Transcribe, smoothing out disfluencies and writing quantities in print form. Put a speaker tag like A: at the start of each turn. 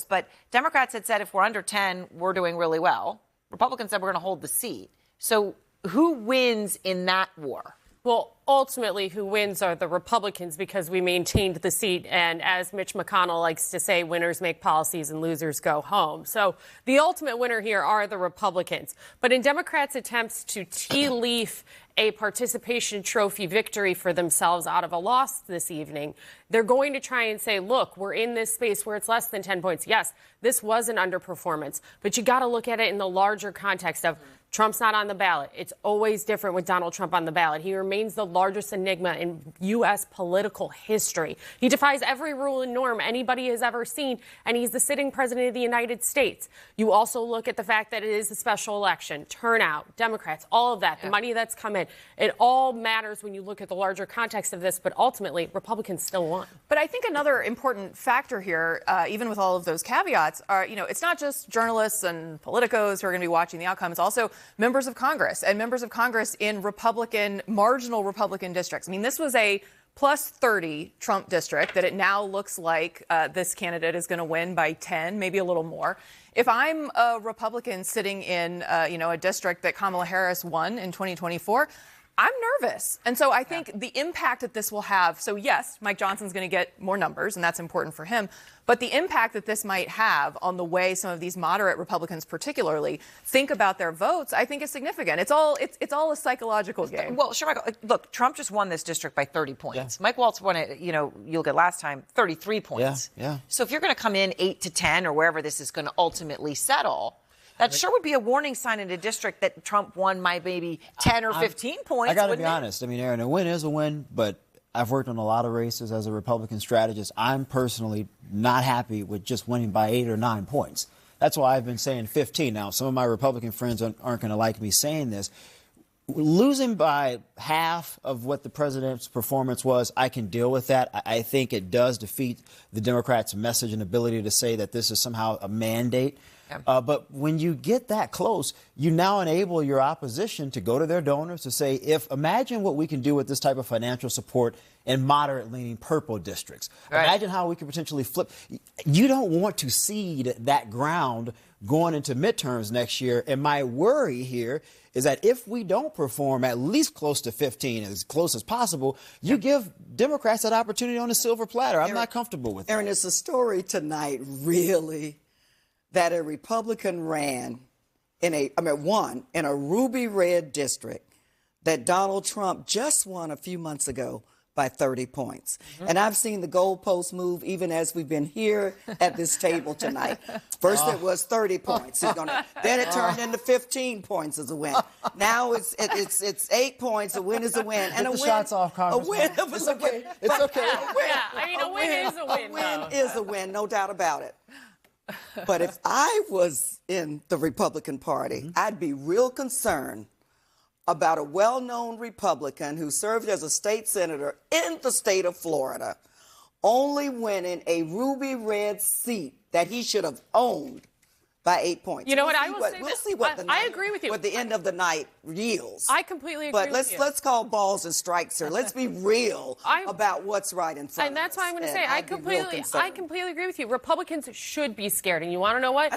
A: But Democrats had said if we're under 10, we're doing really well. Republicans said we're going to hold the seat. So who wins in that war?
B: Well, ultimately, who wins are the Republicans because we maintained the seat. And as Mitch McConnell likes to say, winners make policies and losers go home. So the ultimate winner here are the Republicans. But in Democrats' attempts to tea leaf a participation trophy victory for themselves out of a loss this evening, they're going to try and say, look, we're in this space where it's less than 10 points. Yes, this was an underperformance, but you got to look at it in the larger context of Trump's not on the ballot. It's always different with Donald Trump on the ballot. He remains the largest enigma in U.S. political history. He defies every rule and norm anybody has ever seen, and he's the sitting president of the United States. You also look at the fact that it is a special election, turnout, Democrats, all of that, the money that's come in. It all matters when you look at the larger context of this, but ultimately, Republicans still won.
C: But I think another important factor here, even with all of those caveats, are, it's not just journalists and politicos who are going to be watching the outcome. It's also members of Congress and members of Congress in marginal Republican districts. I mean, this was a plus 30 Trump district that it now looks like this candidate is going to win by 10, maybe a little more. If I'm a Republican sitting in, a district that Kamala Harris won in 2024, I'm nervous. And so I think the impact that this will have, so yes, Mike Johnson's going to get more numbers, and that's important for him. But the impact that this might have on the way some of these moderate Republicans particularly think about their votes, I think is significant. It's all a psychological game.
A: Well, sure, Michael. Look, Trump just won this district by 30 points. Yeah. Mike Waltz won it, you look at last time, 33 points.
D: Yeah.
A: So if you're going to come in 8 to 10 or wherever this is going to ultimately settle, that sure would be a warning sign in a district that Trump won by maybe 10 or 15 points.
D: I got to be honest. I mean, Aaron, a win is a win, but I've worked on a lot of races as a Republican strategist. I'm personally not happy with just winning by 8 or 9 points. That's why I've been saying 15. Now, some of my Republican friends aren't going to like me saying this. Losing by half of what the president's performance was, I can deal with that. I think it does defeat the Democrats' message and ability to say that this is somehow a mandate. Yeah. But when you get that close, you now enable your opposition to go to their donors to say, imagine what we can do with this type of financial support in moderate-leaning purple districts. Right. Imagine how we could potentially flip. You don't want to cede that ground going into midterms next year. And my worry here is that if we don't perform at least close to 15, as close as possible, you give Democrats that opportunity on a silver platter. I'm not comfortable with that.
E: Aaron, it's a story tonight, really, that a Republican won in a ruby red district that Donald Trump just won a few months ago by 30 points. Mm-hmm. And I've seen the goalposts move even as we've been here at this table tonight. First it was 30 points. Then it turned into 15 points as a win. Now it's 8 points. A win is a win. And
D: shots off, Congressman.
E: A win is a win.
D: It's okay.
B: A win is a win.
E: A win is a win, no doubt about it. But if I was in the Republican Party, I'd be real concerned about a well-known Republican who served as a state senator in the state of Florida, only winning a ruby red seat that he should have owned by 8 points.
B: You know what? I will say
E: we'll
B: this.
E: See what the night,
B: I agree with you.
E: What the end of the night yields.
B: I completely agree with you.
E: But let's call balls and strikes here. Let's be real about what's right in front of us.
B: And that's why I'm going to say I completely agree with you. Republicans should be scared. And you want to know what?